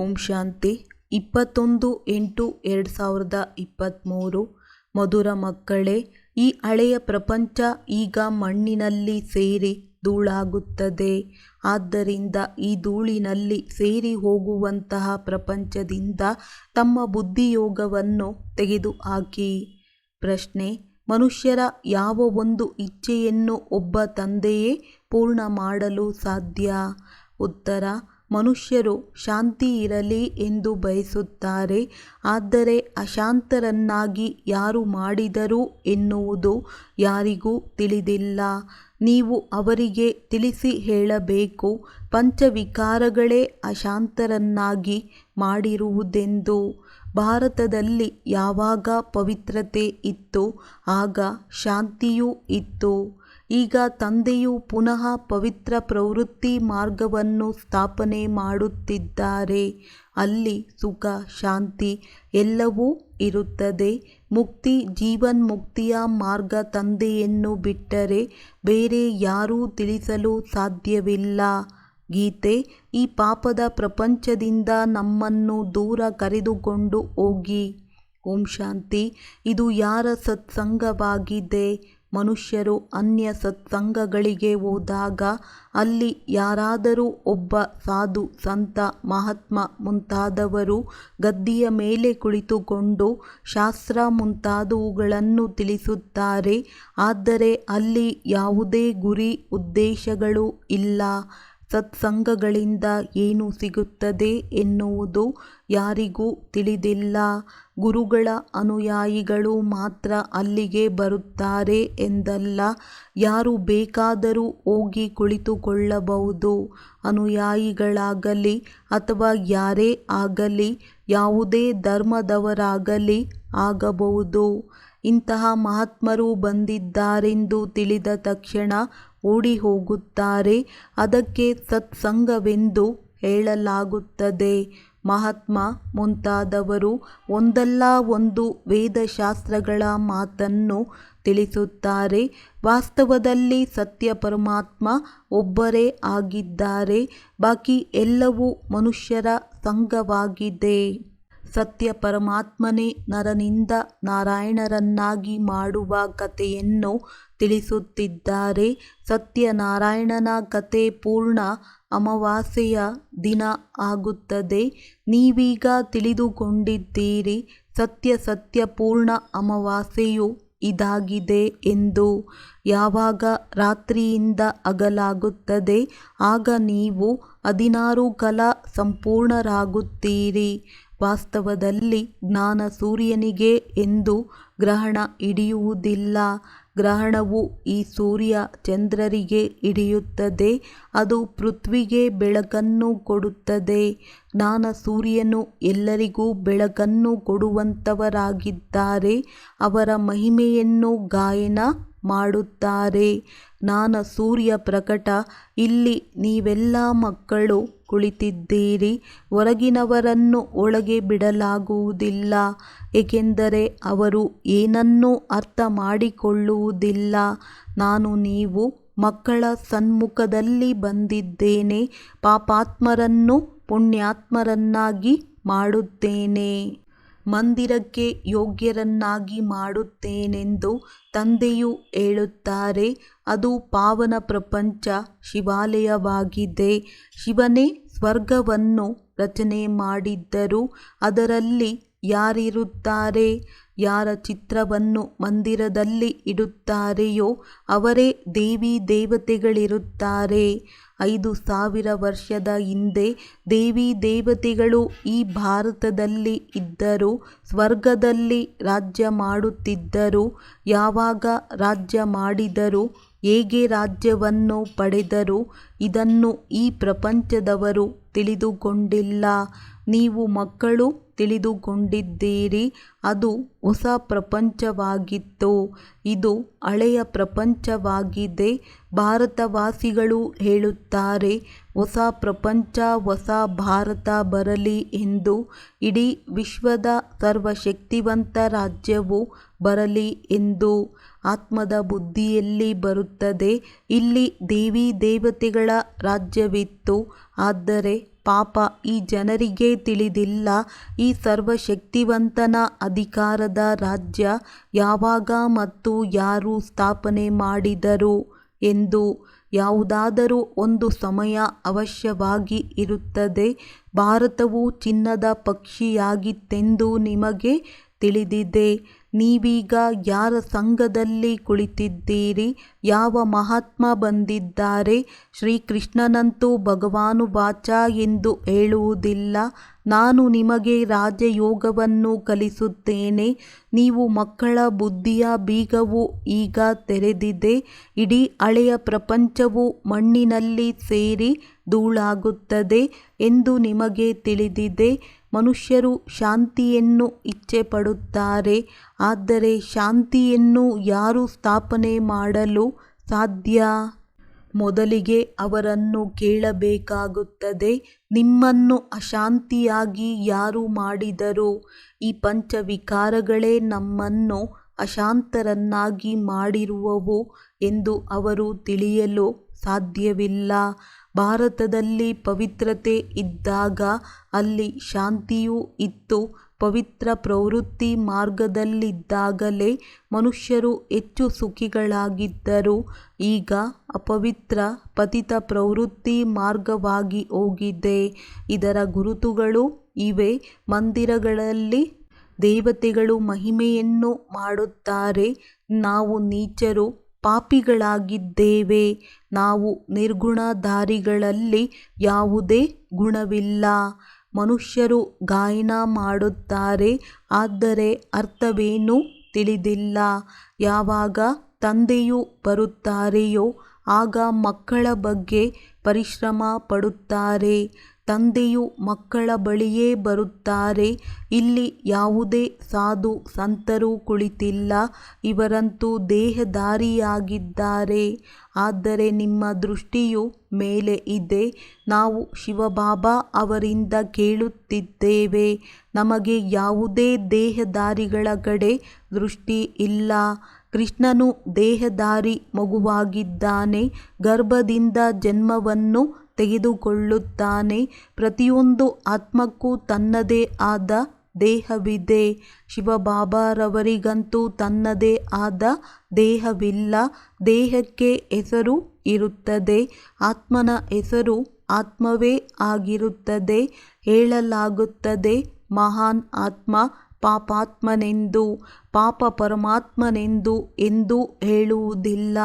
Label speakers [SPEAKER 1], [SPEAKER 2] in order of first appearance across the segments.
[SPEAKER 1] ಓಂ ಶಾಂತಿ. 21/8/2023. ಮಧುರ ಮಕ್ಕಳೇ, ಈ ಹಳೆಯ ಪ್ರಪಂಚ ಈಗ ಮಣ್ಣಿನಲ್ಲಿ ಸೇರಿ ಧೂಳಾಗುತ್ತದೆ. ಆದ್ದರಿಂದ ಈ ಧೂಳಿನಲ್ಲಿ ಸೇರಿ ಹೋಗುವಂತಹ ಪ್ರಪಂಚದಿಂದ ತಮ್ಮ ಬುದ್ಧಿಯೋಗವನ್ನು ತೆಗೆದುಹಾಕಿ. ಪ್ರಶ್ನೆ: ಮನುಷ್ಯರ ಯಾವ ಒಂದು ಇಚ್ಛೆಯನ್ನು ಒಬ್ಬ ತಂದೆಯೇ ಪೂರ್ಣ ಮಾಡಲು ಸಾಧ್ಯ? ಉತ್ತರ: ಮನುಷ್ಯರು ಶಾಂತಿ ಇರಲಿ ಎಂದು ಬಯಸುತ್ತಾರೆ. ಆದರೆ ಅಶಾಂತರನ್ನಾಗಿ ಯಾರು ಮಾಡಿದರು ಎನ್ನುವುದು ಯಾರಿಗೂ ತಿಳಿದಿಲ್ಲ. ನೀವು ಅವರಿಗೆ ತಿಳಿಸಿ ಹೇಳಬೇಕು, ಪಂಚವಿಕಾರಗಳೇ ಅಶಾಂತರನ್ನಾಗಿ ಮಾಡಿರುವುದೆಂದು. ಭಾರತದಲ್ಲಿ ಯಾವಾಗ ಪವಿತ್ರತೆ ಇತ್ತು ಆಗ ಶಾಂತಿಯೂ ಇತ್ತು. ಈಗ ತಂದೆಯು ಪುನಃ ಪವಿತ್ರ ಪ್ರವೃತ್ತಿ ಮಾರ್ಗವನ್ನು ಸ್ಥಾಪನೆ ಮಾಡುತ್ತಿದ್ದಾರೆ. ಅಲ್ಲಿ ಸುಖ, ಶಾಂತಿ ಎಲ್ಲವೂ ಇರುತ್ತದೆ. ಮುಕ್ತಿ, ಜೀವನ್ಮುಕ್ತಿಯ ಮಾರ್ಗ ತಂದೆಯನ್ನು ಬಿಟ್ಟರೆ ಬೇರೆ ಯಾರೂ ತಿಳಿಸಲು ಸಾಧ್ಯವಿಲ್ಲ. ಗೀತೆ: ಈ ಪಾಪದ ಪ್ರಪಂಚದಿಂದ ನಮ್ಮನ್ನು ದೂರ ಕರೆದುಕೊಂಡು ಹೋಗಿ. ಓಂ ಶಾಂತಿ. ಇದು ಯಾರ ಸತ್ಸಂಗವಾಗಿದೆ? ಮನುಷ್ಯರು ಅನ್ಯ ಸತ್ಸಂಗಗಳಿಗೆ ಹೋದಾಗ ಅಲ್ಲಿ ಯಾರಾದರೂ ಒಬ್ಬ ಸಾಧು, ಸಂತ, ಮಹಾತ್ಮ ಮುಂತಾದವರು ಗದ್ದಿಯ ಮೇಲೆ ಕುಳಿತುಕೊಂಡು ಶಾಸ್ತ್ರ ಮುಂತಾದವುಗಳನ್ನು ತಿಳಿಸುತ್ತಾರೆ. ಆದರೆ ಅಲ್ಲಿ ಯಾವುದೇ ಗುರಿ ಉದ್ದೇಶಗಳು ಇಲ್ಲ. ಸತ್ಸಂಗಗಳಿಂದ ಏನು ಸಿಗುತ್ತದೆ ಎನ್ನುವುದು ಯಾರಿಗೂ ತಿಳಿದಿಲ್ಲ. ಗುರುಗಳ ಅನುಯಾಯಿಗಳು ಮಾತ್ರ ಅಲ್ಲಿಗೆ ಬರುತ್ತಾರೆ ಎಂದಲ್ಲ, ಯಾರು ಬೇಕಾದರೂ ಹೋಗಿ ಕುಳಿತುಕೊಳ್ಳಬಹುದು. ಅನುಯಾಯಿಗಳಾಗಲಿ ಅಥವಾ ಯಾರೇ ಆಗಲಿ, ಯಾವುದೇ ಧರ್ಮದವರಾಗಲಿ ಆಗಬಹುದು. ಇಂತಹ ಮಹಾತ್ಮರು ಬಂದಿದ್ದಾರೆಂದು ತಿಳಿದ ತಕ್ಷಣ ಓಡಿ ಹೋಗುತ್ತಾರೆ. ಅದಕ್ಕೆ ಸತ್ಸಂಗವೆಂದು ಹೇಳಲಾಗುತ್ತದೆ. ಮಹಾತ್ಮ ಮುಂತಾದವರು ಒಂದಲ್ಲ ಒಂದು ವೇದಶಾಸ್ತ್ರಗಳ ಮಾತನ್ನು ತಿಳಿಸುತ್ತಾರೆ. ವಾಸ್ತವದಲ್ಲಿ ಸತ್ಯ ಪರಮಾತ್ಮ ಒಬ್ಬರೇ ಆಗಿದ್ದಾರೆ. ಬಾಕಿ ಎಲ್ಲವೂ ಮನುಷ್ಯರ ಸಂಘವಾಗಿದೆ. ಸತ್ಯ ಪರಮಾತ್ಮನೇ ನರನಿಂದ ನಾರಾಯಣರನ್ನಾಗಿ ಮಾಡುವ ಕಥೆಯನ್ನು ತಿಳಿಸುತ್ತಿದ್ದಾರೆ. ಸತ್ಯನಾರಾಯಣನ ಕಥೆ ಪೂರ್ಣ ಅಮಾವಾಸ್ಯೆಯ ದಿನ ಆಗುತ್ತದೆ. ನೀವೀಗ ತಿಳಿದುಕೊಂಡಿದ್ದೀರಿ, ಸತ್ಯ ಪೂರ್ಣ ಅಮಾವಾಸ್ಯೆಯು ಇದಾಗಿದೆ ಎಂದು. ಯಾವಾಗ ರಾತ್ರಿಯಿಂದ ಹಗಲಾಗುತ್ತದೆ ಆಗ ನೀವು 16 ಕಲಾ ಸಂಪೂರ್ಣರಾಗುತ್ತೀರಿ. ವಾಸ್ತವದಲ್ಲಿ ಜ್ಞಾನ ಸೂರ್ಯನಿಗೆ ಎಂದು ಗ್ರಹಣ ಹಿಡಿಯುವುದಿಲ್ಲ. ಗ್ರಹಣವು ಈ ಸೂರ್ಯ ಚಂದ್ರರಿಗೆ ಹಿಡಿಯುತ್ತದೆ. ಅದು ಪೃಥ್ವಿಗೆ ಬೆಳಕನ್ನು ಕೊಡುತ್ತದೆ. ಜ್ಞಾನ ಸೂರ್ಯನು ಎಲ್ಲರಿಗೂ ಬೆಳಕನ್ನು ಕೊಡುವಂತವರಾಗಿದ್ದಾರೆ. ಅವರ ಮಹಿಮೆಯನ್ನು ಗಾಯನ ಮಾಡುತ್ತಾರೆ. ಜ್ಞಾನ ಸೂರ್ಯ ಪ್ರಕಟ. ಇಲ್ಲಿ ನೀವೆಲ್ಲ ಮಕ್ಕಳು ಕುಳಿತಿದ್ದೀರಿ. ಹೊರಗಿನವರನ್ನು ಒಳಗೆ ಬಿಡಲಾಗುವುದಿಲ್ಲ, ಏಕೆಂದರೆ ಅವರು ಏನನ್ನೂ ಅರ್ಥ ಮಾಡಿಕೊಳ್ಳುವುದಿಲ್ಲ. ನಾನು ನೀವು ಮಕ್ಕಳ ಸನ್ಮುಖದಲ್ಲಿ ಬಂದಿದ್ದೇನೆ. ಪಾಪಾತ್ಮರನ್ನು ಪುಣ್ಯಾತ್ಮರನ್ನಾಗಿ ಮಾಡುತ್ತೇನೆ. ಮಂದಿರಕ್ಕೆ ಯೋಗ್ಯರನ್ನಾಗಿ ಮಾಡುತ್ತೇನೆಂದು ತಂದೆಯು ಹೇಳುತ್ತಾರೆ. ಅದು ಪಾವನ ಪ್ರಪಂಚ, ಶಿವಾಲಯವಾಗಿದೆ. ಶಿವನೇ ಸ್ವರ್ಗವನ್ನು ರಚನೆ ಮಾಡಿದ್ದರು. ಅದರಲ್ಲಿ ಯಾರಿರುತ್ತಾರೆ? ಯಾರ ಚಿತ್ರವನ್ನು ಮಂದಿರದಲ್ಲಿ ಇಡುತ್ತಾರೆಯೋ ಅವರೇ ದೇವಿ ದೇವತೆಗಳಿರುತ್ತಾರೆ. 5000 ವರ್ಷದ ಹಿಂದೆ ದೇವಿ ದೇವತೆಗಳು ಈ ಭಾರತದಲ್ಲಿ ಇದ್ದರು. ಸ್ವರ್ಗದಲ್ಲಿ ರಾಜ್ಯ ಮಾಡುತ್ತಿದ್ದರು. ಯಾವಾಗ ರಾಜ್ಯ ಮಾಡಿದರು, ಹೇಗೆ ರಾಜ್ಯವನ್ನು ಪಡೆದರು, ಇದನ್ನು ಈ ಪ್ರಪಂಚದವರು ತಿಳಿದುಕೊಂಡಿಲ್ಲ. ನೀವು ಮಕ್ಕಳು ತಿಳಿದುಕೊಂಡಿದ್ದೀರಿ. ಅದು ಹೊಸ ಪ್ರಪಂಚವಾಗಿತ್ತು. ಇದು ಹಳೆಯ ಪ್ರಪಂಚವಾಗಿದೆ. ಭಾರತವಾಸಿಗಳು ಹೇಳುತ್ತಾರೆ, ಹೊಸ ಪ್ರಪಂಚ, ಹೊಸ ಭಾರತ ಬರಲಿ ಎಂದು. ಇಡೀ ವಿಶ್ವದ ಸರ್ವಶಕ್ತಿವಂತ ರಾಜ್ಯವು ಬರಲಿ ಎಂದು. ಆತ್ಮದ ಬುದ್ಧಿಯಲ್ಲಿ ಬರುತ್ತದೆ. ಇಲ್ಲಿ ದೇವಿ ದೇವತೆಗಳ ರಾಜ್ಯವಿತ್ತು. ಆದರೆ ಪಾಪ ಈ ಜನರಿಗೆ ತಿಳಿದಿಲ್ಲ, ಈ ಸರ್ವಶಕ್ತಿವಂತನ ಅಧಿಕಾರದ ರಾಜ್ಯ ಯಾವಾಗ ಮತ್ತು ಯಾರು ಸ್ಥಾಪನೆ ಮಾಡಿದರು ಎಂದು. ಯಾವುದಾದರೂ ಒಂದು ಸಮಯ ಅವಶ್ಯವಾಗಿ ಇರುತ್ತದೆ. ಭಾರತವು ಚಿನ್ನದ ಪಕ್ಷಿಯಾಗಿತ್ತೆಂದು ನಿಮಗೆ ತಿಳಿದಿದೆ. ನೀವೀಗ ಯಾರ ಸಂಘದಲ್ಲಿ ಕುಳಿತಿದ್ದೀರಿ? ಯಾವ ಮಹಾತ್ಮ ಬಂದಿದ್ದಾರೆ? ಶ್ರೀಕೃಷ್ಣನಂತೂ ಭಗವಾನುವಾಚ ಎಂದು ಹೇಳುವುದಿಲ್ಲ. ನಾನು ನಿಮಗೆ ರಾಜಯೋಗವನ್ನು ಕಲಿಸುತ್ತೇನೆ. ನೀವು ಮಕ್ಕಳ ಬುದ್ಧಿಯ ಬೀಗವು ಈಗ ತೆರೆದಿದೆ. ಇಡೀ ಹಳೆಯ ಪ್ರಪಂಚವು ಮಣ್ಣಿನಲ್ಲಿ ಸೇರಿ ಧೂಳಾಗುತ್ತದೆ ಎಂದು ನಿಮಗೆ ತಿಳಿದಿದೆ. ಮನುಷ್ಯರು ಶಾಂತಿಯನ್ನು ಇಚ್ಛೆಪಡುತ್ತಾರೆ, ಆದರೆ ಶಾಂತಿಯನ್ನು ಯಾರು ಸ್ಥಾಪನೆ ಮಾಡಲು ಸಾಧ್ಯ? ಮೊದಲಿಗೆ ಅವರನ್ನು ಕೇಳಬೇಕಾಗುತ್ತದೆ, ನಿಮ್ಮನ್ನು ಅಶಾಂತಿಯಾಗಿ ಯಾರು ಮಾಡಿದರು? ಈ ಪಂಚವಿಕಾರಗಳೇ ನಮ್ಮನ್ನು ಅಶಾಂತರನ್ನಾಗಿ ಮಾಡಿರುವವು ಎಂದು ಅವರು ತಿಳಿಯಲು ಸಾಧ್ಯವಿಲ್ಲ. ಭಾರತದಲ್ಲಿ ಪವಿತ್ರತೆ ಇದ್ದಾಗ ಅಲ್ಲಿ ಶಾಂತಿಯೂ ಇತ್ತು. ಪವಿತ್ರ ಪ್ರವೃತ್ತಿ ಮಾರ್ಗದಲ್ಲಿದ್ದಾಗಲೇ ಮನುಷ್ಯರು ಹೆಚ್ಚು ಸುಖಿಗಳಾಗಿದ್ದರು. ಈಗ ಅಪವಿತ್ರ ಪತಿತ ಪ್ರವೃತ್ತಿ ಮಾರ್ಗವಾಗಿ ಹೋಗಿದೆ. ಇದರ ಗುರುತುಗಳು ಇವೆ. ಮಂದಿರಗಳಲ್ಲಿ ದೇವತೆಗಳು ಮಹಿಮೆಯನ್ನು ಮಾಡುತ್ತಾರೆ. ನಾವು ನೀಚರು, ಪಾಪಿಗಳಾಗಿದ್ದೇವೆ. ನಾವು ನಿರ್ಗುಣಧಾರಿಗಳಲ್ಲಿ ಯಾವುದೇ ಗುಣವಿಲ್ಲ. ಮನುಷ್ಯರು ಗಾಯನ ಮಾಡುತ್ತಾರೆ, ಆದರೆ ಅರ್ಥವೇನೂ ತಿಳಿದಿಲ್ಲ. ಯಾವಾಗ ತಂದೆಯು ಬರುತ್ತಾರೆಯೋ ಆಗ ಮಕ್ಕಳ ಬಗ್ಗೆ ಪರಿಶ್ರಮ ಪಡುತ್ತಾರೆ. ತಂದೆಯು ಮಕ್ಕಳ ಬಳಿಯೇ ಬರುತ್ತಾರೆ. ಇಲ್ಲಿ ಯಾವುದೇ ಸಾಧು ಸಂತರು ಕುಳಿತಿಲ್ಲ. ಇವರಂತೂ ದೇಹಧಾರಿಯಾಗಿದ್ದಾರೆ. ಆದರೆ ನಿಮ್ಮ ದೃಷ್ಟಿಯು ಮೇಲೆ ಇದೆ. ನಾವು ಶಿವಬಾಬಾ ಅವರಿಂದ ಕೇಳುತ್ತಿದ್ದೇವೆ. ನಮಗೆ ಯಾವುದೇ ದೇಹಧಾರಿಗಳ ಕಡೆ ದೃಷ್ಟಿ ಇಲ್ಲ. ಕೃಷ್ಣನು ದೇಹಧಾರಿ ಮಗುವಾಗಿದ್ದಾನೆ. ಗರ್ಭದಿಂದ ಜನ್ಮವನ್ನು ತೆಗೆದುಕೊಳ್ಳುತ್ತಾನೆ. ಪ್ರತಿಯೊಂದು ಆತ್ಮಕ್ಕೂ ತನ್ನದೇ ಆದ ದೇಹವಿದೆ. ಶಿವಬಾಬಾರವರಿಗಂತೂ ತನ್ನದೇ ಆದ ದೇಹವಿಲ್ಲ. ದೇಹಕ್ಕೆ ಹೆಸರು ಇರುತ್ತದೆ. ಆತ್ಮನ ಹೆಸರು ಆತ್ಮವೇ ಆಗಿರುತ್ತದೆ. ಹೇಳಲಾಗುತ್ತದೆ, ಮಹಾನ್ ಆತ್ಮ ಪಾಪಾತ್ಮನೆಂದು. ಪಾಪ ಪರಮಾತ್ಮನೆಂದು ಎಂದೂ ಹೇಳುವುದಿಲ್ಲ.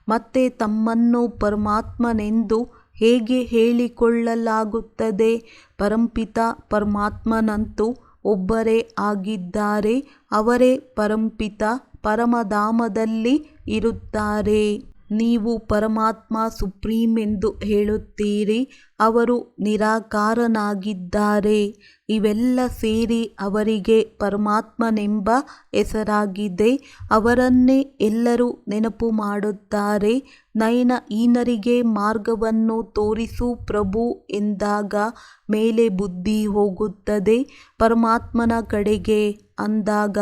[SPEAKER 1] ಮತ್ತೆ ತಮ್ಮನ್ನು ಪರಮಾತ್ಮನೆಂದು ಹೇಗೆ ಹೇಳಿಕೊಳ್ಳಲಾಗುತ್ತದೆ? ಪರಂಪಿತ ಪರಮಾತ್ಮನಂತೂ ಒಬ್ಬರೇ ಆಗಿದ್ದಾರೆ. ಅವರೇ ಪರಂಪಿತ ಪರಮಧಾಮದಲ್ಲಿ ಇರುತ್ತಾರೆ. ನೀವು ಪರಮಾತ್ಮ ಸುಪ್ರೀಂ ಎಂದು ಹೇಳುತ್ತೀರಿ. ಅವರು ನಿರಾಕಾರನಾಗಿದ್ದಾರೆ. ಇವೆಲ್ಲ ಸೇರಿ ಅವರಿಗೆ ಪರಮಾತ್ಮನೆಂಬ ಹೆಸರಾಗಿದೆ. ಅವರನ್ನೇ ಎಲ್ಲರೂ ನೆನಪು ಮಾಡುತ್ತಾರೆ. ನಯನಹೀನರಿಗೆ ಮಾರ್ಗವನ್ನು ತೋರಿಸು ಪ್ರಭು ಎಂದಾಗ ಮೇಲೆ ಬುದ್ಧಿ ಹೋಗುತ್ತದೆ. ಪರಮಾತ್ಮನ ಕಡೆಗೆ ಅಂದಾಗ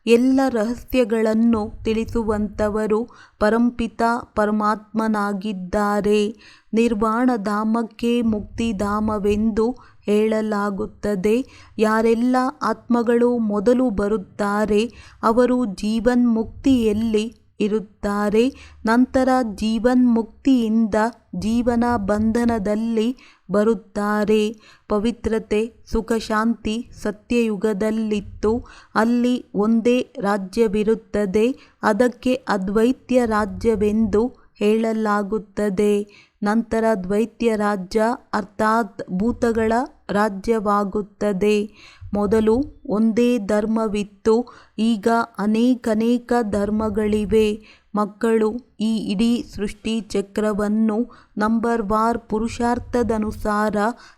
[SPEAKER 1] ಎಲ್ಲ ರಹಸ್ಯಗಳನ್ನು ತಿಳಿಸುವಂಥವರು ಪರಂಪಿತ ಪರಮಾತ್ಮನಾಗಿದ್ದಾರೆ. ನಿರ್ವಾಣಧಾಮಕ್ಕೆ ಮುಕ್ತಿಧಾಮವೆಂದು ಹೇಳಲಾಗುತ್ತದೆ. ಯಾರೆಲ್ಲ ಆತ್ಮಗಳು ಮೊದಲು ಬರುತ್ತಾರೆ ಅವರು ಜೀವನ್ಮುಕ್ತಿಯಲ್ಲಿ ಇರುತ್ತಾರೆ. ನಂತರ ಜೀವನ್ಮುಕ್ತಿಯಿಂದ ಜೀವನ ಬಂಧನದಲ್ಲಿ ಬರುತ್ತಾರೆ. ಪವಿತ್ರತೆ, ಸುಖ, ಶಾಂತಿ ಸತ್ಯಯುಗದಲ್ಲಿತ್ತು. ಅಲ್ಲಿ ಒಂದೇ ರಾಜ್ಯವಿರುತ್ತದೆ. ಅದಕ್ಕೆ ಅದ್ವೈತ್ಯ ರಾಜ್ಯವೆಂದು ಹೇಳಲಾಗುತ್ತದೆ. ನಂತರ ದ್ವೈತ್ಯ ರಾಜ್ಯ ಅರ್ಥಾತ್ ಭೂತಗಳ ರಾಜ್ಯವಾಗುತ್ತದೆ. ಮೊದಲು ಒಂದೇ ಧರ್ಮವಿತ್ತು. ಈಗ ಅನೇಕನೇಕ ಧರ್ಮಗಳಿವೆ. ಮಕ್ಕಳು ಈ ಇಡೀ ಸೃಷ್ಟಿ ಚಕ್ರವನ್ನು ನಂಬರ್ವಾರ್ ಪುರುಷಾರ್ಥದನುಸಾರ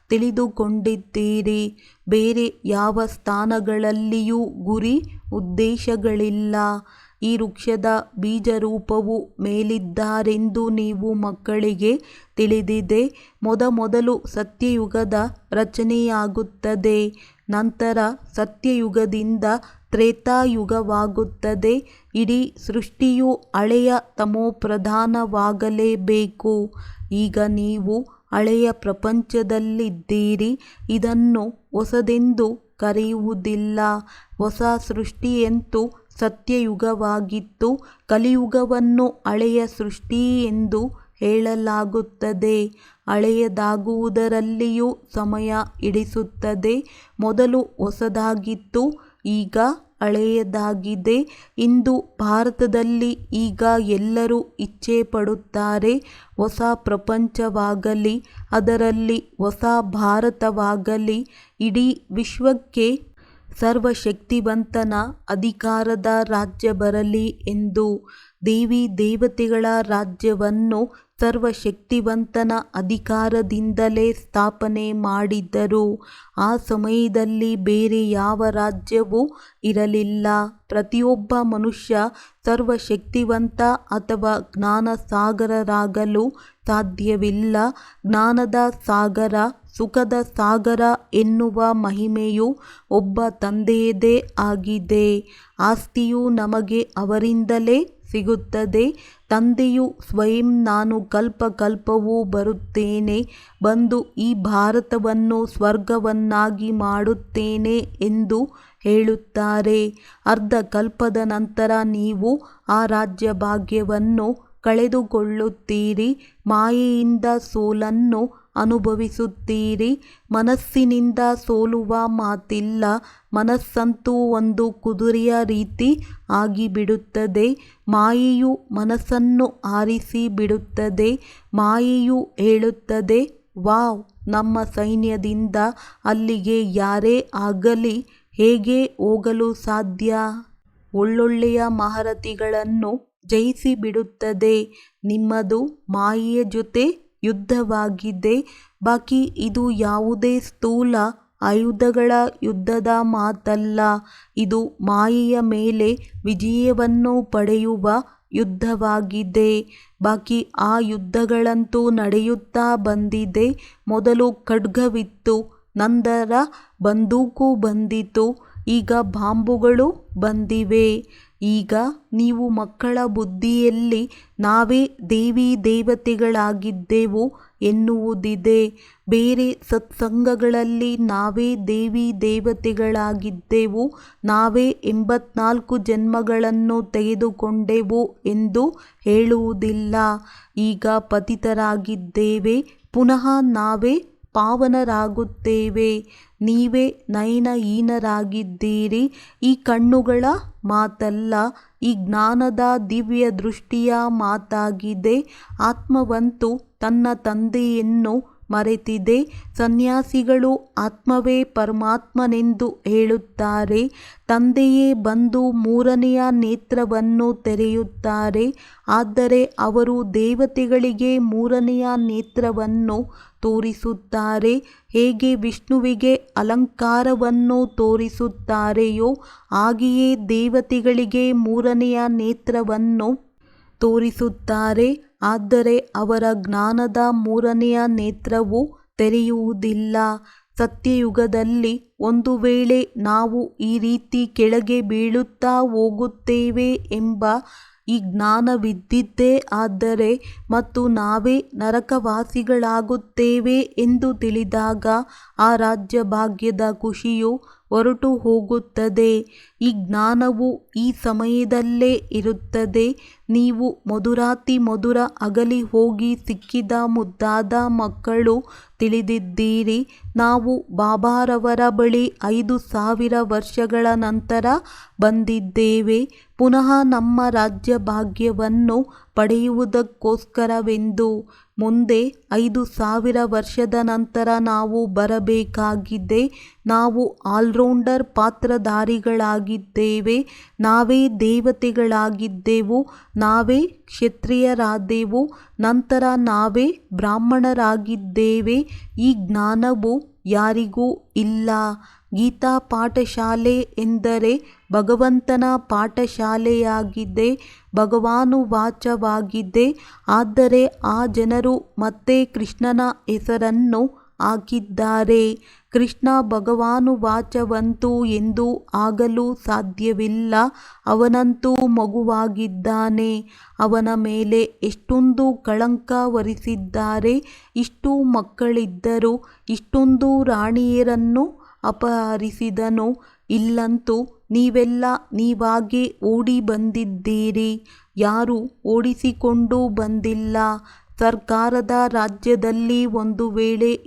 [SPEAKER 1] ತಿಳಿದುಕೊಂಡಿದ್ದೀರಿ. ಬೇರೆ ಯಾವ ಸ್ಥಾನಗಳಲ್ಲಿಯೂ ಗುರಿ ಉದ್ದೇಶಗಳಿಲ್ಲ. ಈ ವೃಕ್ಷದ ಬೀಜರೂಪವು ಮೇಲಿದ್ದಾರೆಂದು ನೀವು ಮಕ್ಕಳಿಗೆ ತಿಳಿದಿದೆ. ಮೊದಮೊದಲು ಸತ್ಯಯುಗದ ರಚನೆಯಾಗುತ್ತದೆ. ನಂತರ ಸತ್ಯಯುಗದಿಂದ ತ್ರೇತಾಯುಗವಾಗುತ್ತದೆ. ಇಡೀ ಸೃಷ್ಟಿಯು ಹಳೆಯ ತಮೋಪ್ರಧಾನವಾಗಲೇಬೇಕು. ಈಗ ನೀವು ಹಳೆಯ ಪ್ರಪಂಚದಲ್ಲಿದ್ದೀರಿ. ಇದನ್ನು ಹೊಸದೆಂದು ಕರೆಯುವುದಿಲ್ಲ. ಹೊಸ ಸೃಷ್ಟಿಯಂತೂ ಸತ್ಯಯುಗವಾಗಿತ್ತು. ಕಲಿಯುಗವನ್ನು ಹಳೆಯ ಸೃಷ್ಟಿ ಎಂದು ಹೇಳಲಾಗುತ್ತದೆ. ಹಳೆಯದಾಗುವುದರಲ್ಲಿಯೂ ಸಮಯ ಹಿಡಿಸುತ್ತದೆ. ಮೊದಲು ಹೊಸದಾಗಿತ್ತು, ಈಗ ಹಳೆಯದಾಗಿದೆ. ಇಂದು ಭಾರತದಲ್ಲಿ ಈಗ ಎಲ್ಲರೂ ಇಚ್ಛೆ ಪಡುತ್ತಾರೆ ಹೊಸ ಪ್ರಪಂಚವಾಗಲಿ, ಅದರಲ್ಲಿ ಹೊಸ ಭಾರತವಾಗಲಿ, ಇಡೀ ವಿಶ್ವಕ್ಕೆ ಸರ್ವಶಕ್ತಿವಂತನ ಅಧಿಕಾರದ ರಾಜ್ಯ ಬರಲಿ ಎಂದು. ದೇವಿ ದೇವತೆಗಳ ರಾಜ್ಯವನ್ನು ಸರ್ವಶಕ್ತಿವಂತನ ಅಧಿಕಾರದಿಂದಲೇ ಸ್ಥಾಪನೆ ಮಾಡಿದ್ದರು. ಆ ಸಮಯದಲ್ಲಿ ಬೇರೆ ಯಾವ ರಾಜ್ಯವೂ ಇರಲಿಲ್ಲ. ಪ್ರತಿಯೊಬ್ಬ ಮನುಷ್ಯ ಸರ್ವಶಕ್ತಿವಂತ ಅಥವಾ ಜ್ಞಾನಸಾಗರರಾಗಲು ಸಾಧ್ಯವಿಲ್ಲ. ಜ್ಞಾನದ ಸಾಗರ, ಸುಖದ ಸಾಗರ ಎನ್ನುವ ಮಹಿಮೆಯು ಒಬ್ಬ ತಂದೆಯದೇ ಆಗಿದೆ. ಆಸ್ತಿಯು ನಮಗೆ ಅವರಿಂದಲೇ ಸಿಗುತ್ತದೆ. ತಂದೆಯು ಸ್ವಯಂ ನಾನು ಕಲ್ಪವೂ ಬರುತ್ತೇನೆ, ಬಂದು ಈ ಭಾರತವನ್ನು ಸ್ವರ್ಗವನ್ನಾಗಿ ಮಾಡುತ್ತೇನೆ ಎಂದು ಹೇಳುತ್ತಾರೆ. ಅರ್ಧ ಕಲ್ಪದ ನಂತರ ನೀವು ಆ ರಾಜ್ಯ ಭಾಗ್ಯವನ್ನು ಕಳೆದುಕೊಳ್ಳುತ್ತೀರಿ. ಮಾಯೆಯಿಂದ ಸೋಲನ್ನು ಅನುಭವಿಸುತ್ತೀರಿ. ಮನಸ್ಸಿನಿಂದ ಸೋಲುವ ಮಾತಿಲ್ಲ. ಮನಸ್ಸಂತೂ ಒಂದು ಕುದುರೆಯ ರೀತಿ ಆಗಿಬಿಡುತ್ತದೆ. ಮಾಯೆಯು ಮನಸ್ಸನ್ನು ಆರಿಸಿ ಬಿಡುತ್ತದೆ. ಮಾಯೆಯು ಹೇಳುತ್ತದೆ, ವಾವ್, ನಮ್ಮ ಸೈನ್ಯದಿಂದ ಅಲ್ಲಿಗೆ ಯಾರೇ ಆಗಲಿ ಹೇಗೆ ಹೋಗಲು ಸಾಧ್ಯ? ಒಳ್ಳೊಳ್ಳೆಯ ಮಹಾರಥಿಗಳನ್ನು ಜಯಿಸಿಬಿಡುತ್ತದೆ. ನಿಮ್ಮದು ಮಾಯೆಯ ಜೊತೆ ಯುದ್ಧವಾಗಿದೆ. ಬಾಕಿ ಇದು ಯಾವುದೇ ಸ್ಥೂಲ ಆಯುಧಗಳ ಯುದ್ಧದ ಮಾತಲ್ಲ. ಇದು ಮಾಯೆಯ ಮೇಲೆ ವಿಜಯವನ್ನು ಪಡೆಯುವ ಯುದ್ಧವಾಗಿದೆ. ಬಾಕಿ ಆ ಯುದ್ಧಗಳಂತೂ ನಡೆಯುತ್ತಾ ಬಂದಿದೆ. ಮೊದಲು ಖಡ್ಗವಿತ್ತು, ನಂತರ ಬಂದೂಕು ಬಂದಿತು, ಈಗ ಬಾಂಬುಗಳು ಬಂದಿವೆ. ಈಗ ನೀವು ಮಕ್ಕಳ ಬುದ್ಧಿಯಲ್ಲಿ ನಾವೇ ದೇವಿ ದೇವತೆಗಳಾಗಿದ್ದೆವು ಎನ್ನುವುದಿದೆ. ಬೇರೆ ಸತ್ಸಂಗಗಳಲ್ಲಿ ನಾವೇ ದೇವಿ ದೇವತೆಗಳಾಗಿದ್ದೆವು, ನಾವೇ 84 ಜನ್ಮಗಳನ್ನು ತೆಗೆದುಕೊಂಡೆವು ಎಂದು ಹೇಳುವುದಿಲ್ಲ. ಈಗ ಪತಿತರಾಗಿದ್ದೇವೆ, ಪುನಃ ನಾವೇ ಪಾವನರಾಗುತ್ತೇವೆ. ನೀವೇ ನಯನಹೀನರಾಗಿದ್ದೀರಿ. ಈ ಕಣ್ಣುಗಳ ಮಾತಲ್ಲ, ಈ ಜ್ಞಾನದ ದಿವ್ಯ ದೃಷ್ಟಿಯ ಮಾತಾಗಿದೆ. ಆತ್ಮವಂತೂ ತನ್ನ ತಂದೆಯನ್ನು ಮರೆತಿದೆ. ಸನ್ಯಾಸಿಗಳು ಆತ್ಮವೇ ಪರಮಾತ್ಮನೆಂದು ಹೇಳುತ್ತಾರೆ. ತಂದೆಯೇ ಬಂದು ಮೂರನೆಯ ನೇತ್ರವನ್ನು ತೆರೆಯುತ್ತಾರೆ. ಆದರೆ ಅವರು ದೇವತೆಗಳಿಗೆ ಮೂರನೆಯ ನೇತ್ರವನ್ನು ತೋರಿಸುತ್ತಾರೆ. ಹೇಗೆ ವಿಷ್ಣುವಿಗೆ ಅಲಂಕಾರವನ್ನು ತೋರಿಸುತ್ತಾರೆಯೋ ಹಾಗೆಯೇ ದೇವತೆಗಳಿಗೆ ಮೂರನೆಯ ನೇತ್ರವನ್ನು ತೋರಿಸುತ್ತಾರೆ. ಆದರೆ ಅವರ ಜ್ಞಾನದ ಮೂರನೆಯ ನೇತ್ರವು ತೆರೆಯುವುದಿಲ್ಲ. ಸತ್ಯಯುಗದಲ್ಲಿ ಒಂದು ವೇಳೆ ನಾವು ಈ ರೀತಿ ಕೆಳಗೆ ಬೀಳುತ್ತಾ ಹೋಗುತ್ತೇವೆ ಎಂಬ ಈ ಜ್ಞಾನವಿದ್ದಿದ್ದೇ ಆದರೆ ಮತ್ತು ನಾವೇ ನರಕವಾಸಿಗಳಾಗುತ್ತೇವೆ ಎಂದು ತಿಳಿದಾಗ ಆ ರಾಜ್ಯ ಭಾಗ್ಯದ ಖುಷಿಯು ಹೊರಟು ಹೋಗುತ್ತದೆ. ಈ ಜ್ಞಾನವು ಈ ಸಮಯದಲ್ಲೇ ಇರುತ್ತದೆ. ನೀವು ಮಧುರಾತಿ ಮಧುರ ಅಗಲಿ ಹೋಗಿ ಸಿಕ್ಕಿದ ಮುದ್ದಾದ ಮಕ್ಕಳು ತಿಳಿದಿದ್ದೀರಿ. ನಾವು ಬಾಬಾರವರ ಬಳಿ 5000 ವರ್ಷಗಳ ನಂತರ ಬಂದಿದ್ದೇವೆ, ಪುನಃ ನಮ್ಮ ರಾಜ್ಯ ಭಾಗ್ಯವನ್ನು ಪಡೆಯುವುದಕ್ಕೋಸ್ಕರವೆಂದು. ಮುಂದೆ 5000 ವರ್ಷದ ನಂತರ ನಾವು ಬರಬೇಕಾಗಿದೆ. ನಾವು ಆಲ್ರೌಂಡರ್ ಪಾತ್ರಧಾರಿಗಳಾಗಿದ್ದೇವೆ. ನಾವೇ ದೇವತೆಗಳಾಗಿದ್ದೆವು, ನಾವೇ ಕ್ಷತ್ರಿಯರಾದೆವು, ನಂತರ ನಾವೇ ಬ್ರಾಹ್ಮಣರಾಗಿದ್ದೇವೆ. ಈ ಜ್ಞಾನವು ಯಾರಿಗೂ ಇಲ್ಲ. ಗೀತಾ ಪಾಠಶಾಲೆ ಎಂದರೆ ಭಗವಂತನ ಪಾಠಶಾಲೆಯಾಗಿದೆ, ಭಗವಾನುವಾಚವಾಗಿದೆ. ಆದರೆ ಆ ಜನರು ಮತ್ತೆ ಕೃಷ್ಣನ ಹೆಸರನ್ನು ಹಾಕಿದ್ದಾರೆ. ಕೃಷ್ಣ ಭಗವಾನುವಾಚವಂತೂ ಎಂದೂ ಆಗಲು ಸಾಧ್ಯವಿಲ್ಲ. ಅವನಂತೂ ಮಗುವಾಗಿದ್ದಾನೆ. ಅವನ ಮೇಲೆ ಎಷ್ಟೊಂದು ಕಳಂಕ ಹೊರಿಸಿದ್ದಾರೆ. ಇಷ್ಟು ಮಕ್ಕಳಿದ್ದರೂ ಇಷ್ಟೊಂದು ರಾಣಿಯರನ್ನು ಅಪಹರಿಸಿದನು. ಇಲ್ಲಂತೂ ನೀವೆಲ್ಲ ನೀವಾಗೇ ಓಡಿ ಬಂದಿದ್ದೀರಿ. ಯಾರೂ ಓಡಿಸಿಕೊಂಡು ಬಂದಿಲ್ಲ. ಸರ್ಕಾರದ ರಾಜ್ಯದಲ್ಲಿ ಒಂದು ವೇಳೆ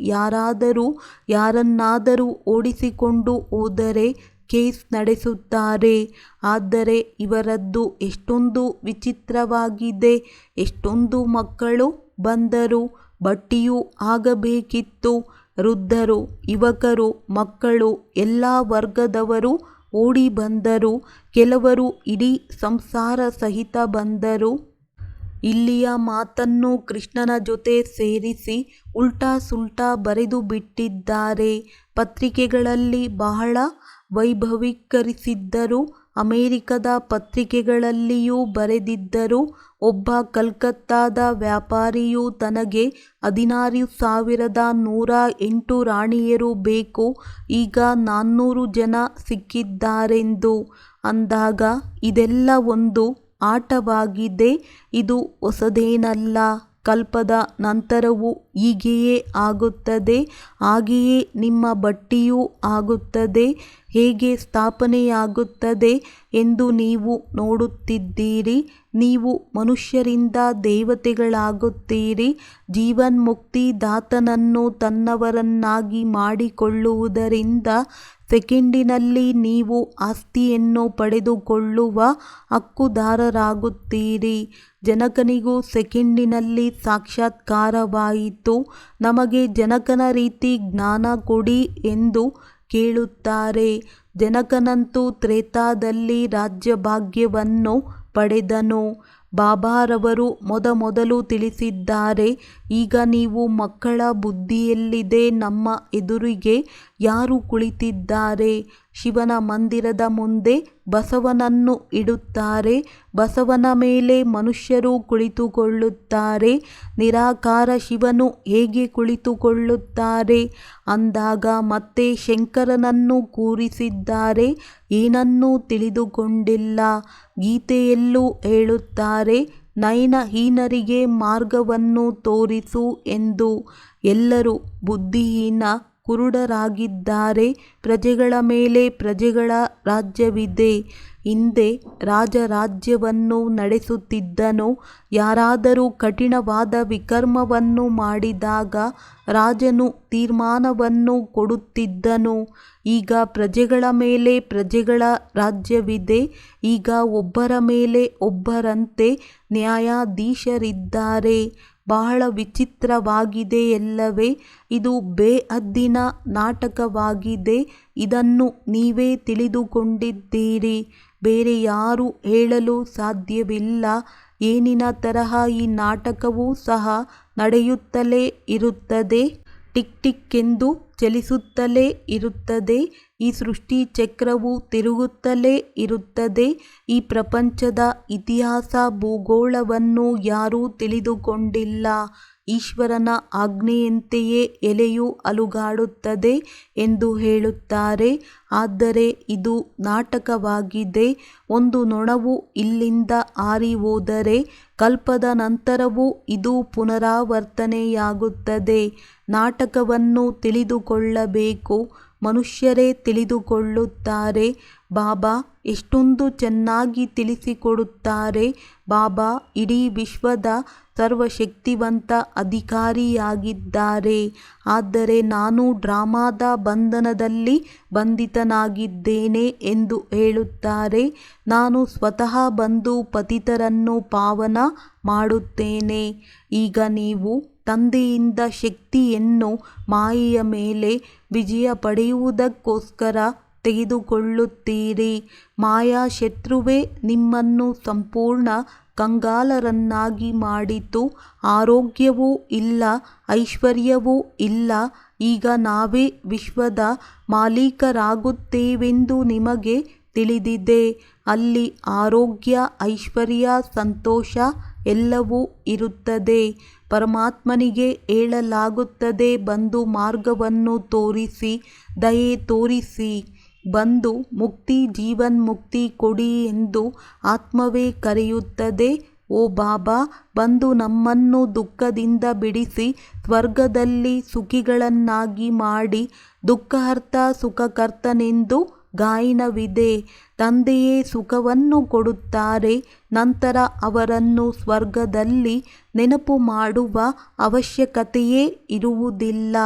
[SPEAKER 1] ಯಾರನ್ನಾದರೂ ಓಡಿಸಿಕೊಂಡು ಹೋದರೆ ಕೇಸ್ ನಡೆಸುತ್ತಾರೆ. ಆದರೆ ಇವರದ್ದು ಎಷ್ಟೊಂದು ವಿಚಿತ್ರವಾಗಿದೆ. ಎಷ್ಟೊಂದು ಮಕ್ಕಳು ಬಂದರು. ಬಟ್ಟಿಯೂ ಆಗಬೇಕಿತ್ತು. ವೃದ್ಧರು, ಯುವಕರು, ಮಕ್ಕಳು, ಎಲ್ಲ ವರ್ಗದವರು ಓಡಿ ಬಂದರು. ಕೆಲವರು ಇಡೀ ಸಂಸಾರ ಸಹಿತ ಬಂದರು. ಇಲ್ಲಿಯ ಮಾತನ್ನು ಕೃಷ್ಣನ ಜೊತೆ ಸೇರಿಸಿ ಉಲ್ಟಾ ಸುಲ್ಟಾ ಬರೆದು ಬಿಟ್ಟಿದ್ದಾರೆ. ಪತ್ರಿಕೆಗಳಲ್ಲಿ ಬಹಳ ವೈಭವೀಕರಿಸಿದ್ದರು. ಅಮೆರಿಕದ ಪತ್ರಿಕೆಗಳಲ್ಲಿಯೂ ಬರೆದಿದ್ದರು. ಒಬ್ಬ ಕಲ್ಕತ್ತಾದ ವ್ಯಾಪಾರಿಯು ತನಗೆ 16,108 ರಾಣಿಯರು ಬೇಕು, ಈಗ 400 ಜನ ಸಿಕ್ಕಿದ್ದಾರೆಂದು. ಅಂದಾಗ ಇದೆಲ್ಲ ಒಂದು ಆಟವಾಗಿದೆ. ಇದು ಹೊಸದೇನಲ್ಲ. ಕಲ್ಪದ ನಂತರವೂ ಹೀಗೆಯೇ ಆಗುತ್ತದೆ. ಹಾಗೆಯೇ ನಿಮ್ಮ ಬಟ್ಟಿಯೂ ಆಗುತ್ತದೆ. ಹೇಗೆ ಸ್ಥಾಪನೆಯಾಗುತ್ತದೆ ಎಂದು ನೀವು ನೋಡುತ್ತಿದ್ದೀರಿ. ನೀವು ಮನುಷ್ಯರಿಂದ ದೇವತೆಗಳಾಗುತ್ತೀರಿ. ಜೀವನ್ಮುಕ್ತಿ ದಾತನನ್ನು ತನ್ನವರನ್ನಾಗಿ ಮಾಡಿಕೊಳ್ಳುವುದರಿಂದ ಸೆಕೆಂಡಿನಲ್ಲಿ ನೀವು ಆಸ್ತಿಯನ್ನು ಪಡೆದುಕೊಳ್ಳುವ ಹಕ್ಕುದಾರರಾಗುತ್ತೀರಿ. ಜನಕನಿಗೂ ಸೆಕೆಂಡಿನಲ್ಲಿ ಸಾಕ್ಷಾತ್ಕಾರವಾಯಿತು. ನಮಗೆ ಜನಕನ ರೀತಿ ಜ್ಞಾನ ಕೊಡಿ ಎಂದು ಕೇಳುತ್ತಾರೆ. ಜನಕನಂತೂ ತ್ರೇತಾದಲ್ಲಿ ರಾಜ್ಯಭಾಗ್ಯವನ್ನು ಪಡೆದನು. ಬಾಬಾರವರು ಮೊದಲು ತಿಳಿಸಿದ್ದಾರೆ. ಈಗ ನೀವು ಮಕ್ಕಳ ಬುದ್ಧಿಯಲ್ಲಿದೆ. ನಮ್ಮ ಎದುರಿಗೆ ಯಾರು ಕುಳಿತಿದ್ದಾರೆ? ಶಿವನ ಮಂದಿರದ ಮುಂದೆ ಬಸವನನ್ನು ಇಡುತ್ತಾರೆ. ಬಸವನ ಮೇಲೆ ಮನುಷ್ಯರು ಕುಳಿತುಕೊಳ್ಳುತ್ತಾರೆ. ನಿರಾಕಾರ ಶಿವನು ಹೇಗೆ ಕುಳಿತುಕೊಳ್ಳುತ್ತಾರೆ? ಅಂದಾಗ ಮತ್ತೆ ಶಂಕರನನ್ನು ಕೂರಿಸಿದ್ದಾರೆ. ಏನನ್ನೂ ತಿಳಿದುಕೊಂಡಿಲ್ಲ. ಗೀತೆಯಲ್ಲೂ ಹೇಳುತ್ತಾರೆ, ನಯನಹೀನರಿಗೆ ಮಾರ್ಗವನ್ನು ತೋರಿಸು ಎಂದು. ಎಲ್ಲರೂ ಬುದ್ಧಿಹೀನ ಕುರುಡರಾಗಿದ್ದಾರೆ. ಪ್ರಜೆಗಳ ಮೇಲೆ ಪ್ರಜೆಗಳ ರಾಜ್ಯವಿದೆ. ಹಿಂದೆ ರಾಜರಾಜ್ಯವನ್ನು ನಡೆಸುತ್ತಿದ್ದನು. ಯಾರಾದರೂ ಕಠಿಣವಾದ ವಿಕರ್ಮವನ್ನು ಮಾಡಿದಾಗ ರಾಜನು ತೀರ್ಮಾನವನ್ನು ಕೊಡುತ್ತಿದ್ದನು. ಈಗ ಪ್ರಜೆಗಳ ಮೇಲೆ ಪ್ರಜೆಗಳ ರಾಜ್ಯವಿದೆ. ಈಗ ಒಬ್ಬರ ಮೇಲೆ ಒಬ್ಬರಂತೆ ನ್ಯಾಯಾಧೀಶರಿದ್ದಾರೆ. ಬಹಳ ವಿಚಿತ್ರವಾಗಿದೆಯಲ್ಲವೇ? ಇದು ಬೇಹದ್ದಿನ ನಾಟಕವಾಗಿದೆ. ಇದನ್ನು ನೀವೇ ತಿಳಿದುಕೊಂಡಿದ್ದೀರಿ. ಬೇರೆ ಯಾರೂ ಹೇಳಲು ಸಾಧ್ಯವಿಲ್ಲ. ಏನಿನ ತರಹ ಈ ನಾಟಕವೂ ಸಹ ನಡೆಯುತ್ತಲೇ ಇರುತ್ತದೆ. ಟಿಕ್ ಟಿಕ್ ಎಂದು ಚಲಿಸುತ್ತಲೇ ಇರುತ್ತದೆ. ಈ ಸೃಷ್ಟಿ ಚಕ್ರವು ತಿರುಗುತ್ತಲೇ ಇರುತ್ತದೆ. ಈ ಪ್ರಪಂಚದ ಇತಿಹಾಸ ಭೂಗೋಳವನ್ನು ಯಾರೂ ತಿಳಿದುಕೊಂಡಿಲ್ಲ. ಈಶ್ವರನ ಆಜ್ಞೆಯಂತೆಯೇ ಎಲೆಯು ಅಲುಗಾಡುತ್ತದೆ ಎಂದು ಹೇಳುತ್ತಾರೆ. ಆದರೆ ಇದು ನಾಟಕವಾಗಿದೆ. ಒಂದು ನೊಣವು ಇಲ್ಲಿಂದ ಹಾರಿ ಹೋದರೆ ಕಲ್ಪದ ನಂತರವೂ ಇದು ಪುನರಾವರ್ತನೆಯಾಗುತ್ತದೆ. ನಾಟಕವನ್ನು ತಿಳಿದುಕೊಳ್ಳಬೇಕು. ಮನುಷ್ಯರೇ ತಿಳಿದುಕೊಳ್ಳುತ್ತಾರೆ. ಬಾಬಾ ಎಷ್ಟೊಂದು ಚೆನ್ನಾಗಿ ತಿಳಿಸಿಕೊಡುತ್ತಾರೆ. ಬಾಬಾ ಇಡೀ ವಿಶ್ವದ ಸರ್ವಶಕ್ತಿವಂತ ಅಧಿಕಾರಿಯಾಗಿದ್ದಾರೆ. ಆದರೆ ನಾನು ಡ್ರಾಮಾದ ಬಂಧನದಲ್ಲಿ ಬಂಧಿತನಾಗಿದ್ದೇನೆ ಎಂದು ಹೇಳುತ್ತಾರೆ. ನಾನು ಸ್ವತಃ ಬಂದು ಪತಿತರನ್ನು ಪಾವನ ಮಾಡುತ್ತೇನೆ. ಈಗ ನೀವು ತಂದೆಯಿಂದ ಶಕ್ತಿಯನ್ನು ಮಾಯೆಯ ಮೇಲೆ ವಿಜಯ ಪಡೆಯುವುದಕ್ಕೋಸ್ಕರ ತೆಗೆದುಕೊಳ್ಳುತ್ತೀರಿ. ಮಾಯಾ ಶತ್ರುವೇ ನಿಮ್ಮನ್ನು ಸಂಪೂರ್ಣ ಕಂಗಾಲರನ್ನಾಗಿ ಮಾಡಿತು. ಆರೋಗ್ಯವೂ ಇಲ್ಲ, ಐಶ್ವರ್ಯವೂ ಇಲ್ಲ. ಈಗ ನಾವೇ ವಿಶ್ವದ ಮಾಲೀಕರಾಗುತ್ತೇವೆಂದು ನಿಮಗೆ ತಿಳಿದಿದೆ. ಅಲ್ಲಿ ಆರೋಗ್ಯ, ಐಶ್ವರ್ಯ, ಸಂತೋಷ ಎಲ್ಲವೂ ಇರುತ್ತದೆ. ಪರಮಾತ್ಮನಿಗೆ ಹೇಳಲಾಗುತ್ತದೆ, ಬಂದು ಮಾರ್ಗವನ್ನು ತೋರಿಸಿ, ದಯೆ ತೋರಿಸಿ, ಬಂದು ಮುಕ್ತಿ ಜೀವನ್ಮುಕ್ತಿ ಕೊಡಿ ಎಂದು ಆತ್ಮವೇ ಕರೆಯುತ್ತದೆ. ಓ ಬಾಬಾ, ಬಂದು ನಮ್ಮನ್ನು ದುಃಖದಿಂದ ಬಿಡಿಸಿ ಸ್ವರ್ಗದಲ್ಲಿ ಸುಖಿಗಳನ್ನಾಗಿ ಮಾಡಿ, ದುಃಖಹರ್ತ ಸುಖಕರ್ತನೆಂದು ಗಾಯನವಿದೆ. ತಂದೆಯೇ ಸುಖವನ್ನು ಕೊಡುತ್ತಾರೆ, ನಂತರ ಅವರನ್ನು ಸ್ವರ್ಗದಲ್ಲಿ ನೆನಪು ಮಾಡುವ ಅವಶ್ಯಕತೆಯೇ ಇರುವುದಿಲ್ಲ.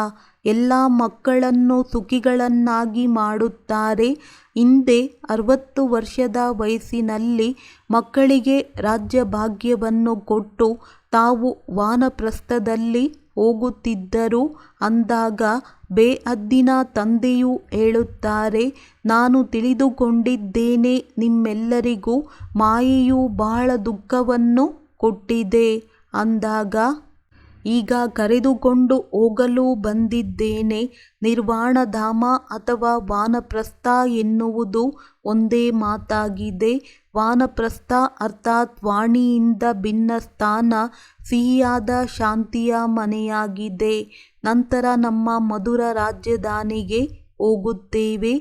[SPEAKER 1] ಎಲ್ಲ ಮಕ್ಕಳನ್ನು ಸುಖಿಗಳನ್ನಾಗಿ ಮಾಡುತ್ತಾರೆ. ಹಿಂದೆ 60 ವರ್ಷದ ವಯಸ್ಸಿನಲ್ಲಿ ಮಕ್ಕಳಿಗೆ ರಾಜ್ಯಭಾಗ್ಯವನ್ನು ಕೊಟ್ಟು ತಾವು ವಾನಪ್ರಸ್ಥದಲ್ಲಿ ಹೋಗುತ್ತಿದ್ದರು. ಅಂದಾಗ ಬೇಹದ್ದಿನ ತಂದೆಯು ಹೇಳುತ್ತಾರೆ, ನಾನು ತಿಳಿದುಕೊಂಡಿದ್ದೇನೆ, ನಿಮ್ಮೆಲ್ಲರಿಗೂ ಮಾಯೆಯು ಬಹಳ ದುಃಖವನ್ನು ಕೊಟ್ಟಿದೆ. ಅಂದಾಗ ಈಗ ಕರೆದುಕೊಂಡು ಹೋಗಲು ಬಂದಿದ್ದೇನೆ. ನಿರ್ವಾಣಧಾಮ ಅಥವಾ ವಾನಪ್ರಸ್ಥ ಎನ್ನುವುದು ಒಂದೇ ಮಾತಾಗಿದೆ. ವಾನಪ್ರಸ್ಥ ಅರ್ಥಾತ್ ವಾಣಿಯಿಂದ ಭಿನ್ನ ಸ್ಥಾನ, ಸಿಹಿಯಾದ ಶಾಂತಿಯ ಮನೆಯಾಗಿದೆ. ನಂತರ ನಮ್ಮ ಮಧುರ ರಾಜಧಾನಿಗೆ ಹೋಗುತ್ತೇವೆ.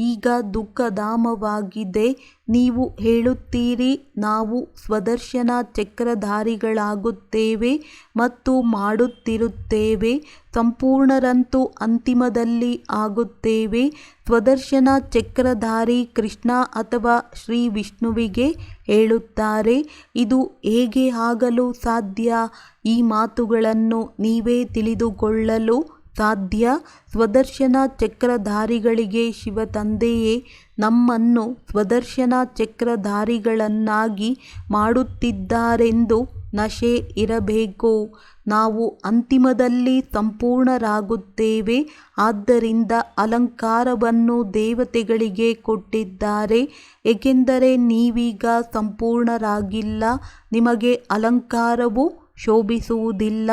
[SPEAKER 1] ಈಗ ದುಃಖಧಾಮವಾಗಿದೆ. ನೀವು ಹೇಳುತ್ತೀರಿ, ನಾವು ಸ್ವದರ್ಶನ ಚಕ್ರಧಾರಿಗಳಾಗುತ್ತೇವೆ ಮತ್ತು ಮಾಡುತ್ತಿರುತ್ತೇವೆ. ಸಂಪೂರ್ಣರಂತೂ ಅಂತಿಮದಲ್ಲಿ ಆಗುತ್ತೇವೆ. ಸ್ವದರ್ಶನ ಚಕ್ರಧಾರಿ ಕೃಷ್ಣ ಅಥವಾ ಶ್ರೀ ವಿಷ್ಣುವಿಗೆ ಹೇಳುತ್ತಾರೆ, ಇದು ಹೇಗೆ ಆಗಲು ಸಾಧ್ಯ? ಈ ಮಾತುಗಳನ್ನು ನೀವೇ ತಿಳಿದುಕೊಳ್ಳಲು ಸಾಧ್ಯ. ಸ್ವದರ್ಶನ ಚಕ್ರಧಾರಿಗಳಿಗೆ ಶಿವತಂದೆಯೇ ನಮ್ಮನ್ನು ಸ್ವದರ್ಶನ ಚಕ್ರಧಾರಿಗಳನ್ನಾಗಿ ಮಾಡುತ್ತಿದ್ದಾರೆಂದು ನಶೆ ಇರಬೇಕು. ನಾವು ಅಂತಿಮದಲ್ಲಿ ಸಂಪೂರ್ಣರಾಗುತ್ತೇವೆ. ಆದ್ದರಿಂದ ಅಲಂಕಾರವನ್ನು ದೇವತೆಗಳಿಗೆ ಕೊಟ್ಟಿದ್ದಾರೆ, ಏಕೆಂದರೆ ನೀವೀಗ ಸಂಪೂರ್ಣರಾಗಿಲ್ಲ. ನಿಮಗೆ ಅಲಂಕಾರವು ಶೋಭಿಸುವುದಿಲ್ಲ.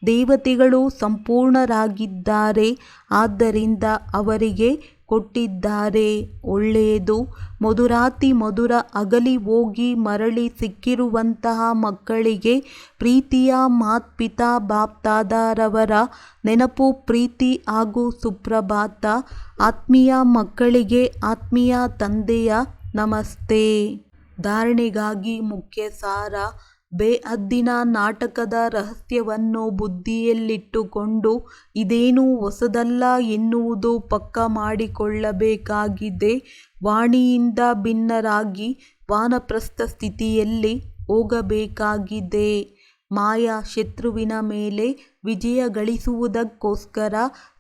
[SPEAKER 1] ದೇವತೆಗಳು ಸಂಪೂರ್ಣರಾಗಿದ್ದಾರೆ, ಆದ್ದರಿಂದ ಅವರಿಗೆ ಕೊಟ್ಟಿದ್ದಾರೆ. ಒಳ್ಳೆಯದು. ಮಧುರಾತಿ ಮಧುರ ಅಗಲಿ ಹೋಗಿ ಮರಳಿ ಸಿಕ್ಕಿರುವಂತಹ ಮಕ್ಕಳಿಗೆ ಪ್ರೀತಿಯ ಮಾತ್ಪಿತಾ ಬಾಪ್ದಾದಾರವರ ನೆನಪು, ಪ್ರೀತಿ ಹಾಗೂ ಸುಪ್ರಭಾತ. ಆತ್ಮೀಯ ಮಕ್ಕಳಿಗೆ ಆತ್ಮೀಯ ತಂದೆಯ ನಮಸ್ತೆ. ಧಾರಣೆಗಾಗಿ ಮುಖ್ಯ ಸಾರ. ಬೇಹದ್ದಿನ ನಾಟಕದ ರಹಸ್ಯವನ್ನು ಬುದ್ಧಿಯಲ್ಲಿಟ್ಟುಕೊಂಡು ಇದೇನೂ ಹೊಸದಲ್ಲ ಎನ್ನುವುದು ಪಕ್ಕಾ ಮಾಡಿಕೊಳ್ಳಬೇಕಾಗಿದೆ. ವಾಣಿಯಿಂದ ಭಿನ್ನರಾಗಿ ವಾನಪ್ರಸ್ಥ ಸ್ಥಿತಿಯಲ್ಲಿ ಹೋಗಬೇಕಾಗಿದೆ. ಮಾಯಾ ಶತ್ರುವಿನ ಮೇಲೆ ವಿಜಯ ಗಳಿಸುವುದಕ್ಕೋಸ್ಕರ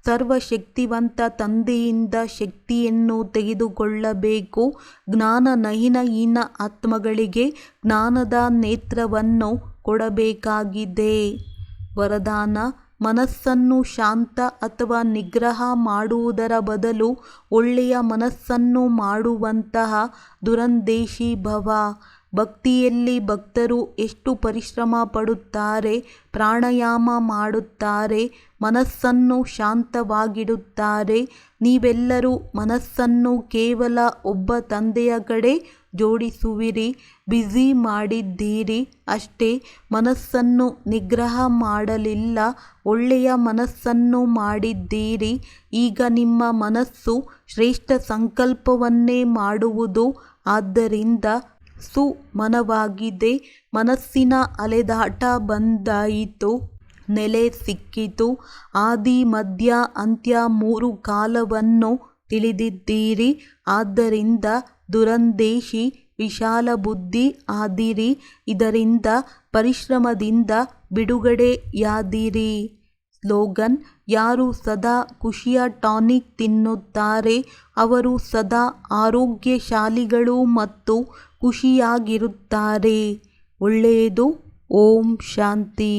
[SPEAKER 1] ಸರ್ವಶಕ್ತಿವಂತ ತಂದೆಯಿಂದ ಶಕ್ತಿಯನ್ನು ತೆಗೆದುಕೊಳ್ಳಬೇಕು. ಜ್ಞಾನಹೀನ ಆತ್ಮಗಳಿಗೆ ಜ್ಞಾನದ ನೇತ್ರವನ್ನು ಕೊಡಬೇಕಾಗಿದೆ. ವರದಾನ: ಮನಸ್ಸನ್ನು ಶಾಂತ ಅಥವಾ ನಿಗ್ರಹ ಮಾಡುವುದರ ಬದಲು ಒಳ್ಳೆಯ ಮನಸ್ಸನ್ನು ಮಾಡುವಂತಹ ದುರಂದೇಶಿ ಭವ. ಭಕ್ತಿಯಲ್ಲಿ ಭಕ್ತರು ಎಷ್ಟು ಪರಿಶ್ರಮ ಪಡುತ್ತಾರೆ, ಪ್ರಾಣಾಯಾಮ ಮಾಡುತ್ತಾರೆ, ಮನಸ್ಸನ್ನು ಶಾಂತವಾಗಿಡುತ್ತಾರೆ. ನೀವೆಲ್ಲರೂ ಮನಸ್ಸನ್ನು ಕೇವಲ ಒಬ್ಬ ತಂದೆಯ ಕಡೆ ಜೋಡಿಸುವಿರಿ, ಬ್ಯುಸಿ ಮಾಡಿದ್ದೀರಿ ಅಷ್ಟೇ. ಮನಸ್ಸನ್ನು ನಿಗ್ರಹ ಮಾಡಲಿಲ್ಲ, ಒಳ್ಳೆಯ ಮನಸ್ಸನ್ನು ಮಾಡಿದ್ದೀರಿ. ಈಗ ನಿಮ್ಮ ಮನಸ್ಸು ಶ್ರೇಷ್ಠ ಸಂಕಲ್ಪವನ್ನೇ ಮಾಡುವುದು. ಆದ್ದರಿಂದ ಸುಮನವಾಗಿದೆ. ಮನಸ್ಸಿನ ಅಲೆದಾಟ ಬಂದಾಯಿತು, ನೆಲೆ ಸಿಕ್ಕಿತು. ಆದಿ ಮಧ್ಯ ಅಂತ್ಯ 3 ಕಾಲವನ್ನು ತಿಳಿದಿದ್ದೀರಿ. ಆದ್ದರಿಂದ ದುರಂದೇಶಿ ವಿಶಾಲ ಬುದ್ಧಿ ಆದಿರಿ. ಇದರಿಂದ ಪರಿಶ್ರಮದಿಂದ ಬಿಡುಗಡೆಯಾದಿರಿ. ಸ್ಲೋಗನ್: ಯಾರು ಸದಾ ಖುಷಿಯ ಟಾನಿಕ್ ತಿನ್ನುತ್ತಾರೆ ಅವರು ಸದಾ ಆರೋಗ್ಯಶಾಲಿಗಳು ಮತ್ತು ಖುಷಿಯಾಗಿರುತ್ತಾರೆ. ಒಳ್ಳೆಯದು. ಓಂ ಶಾಂತಿ.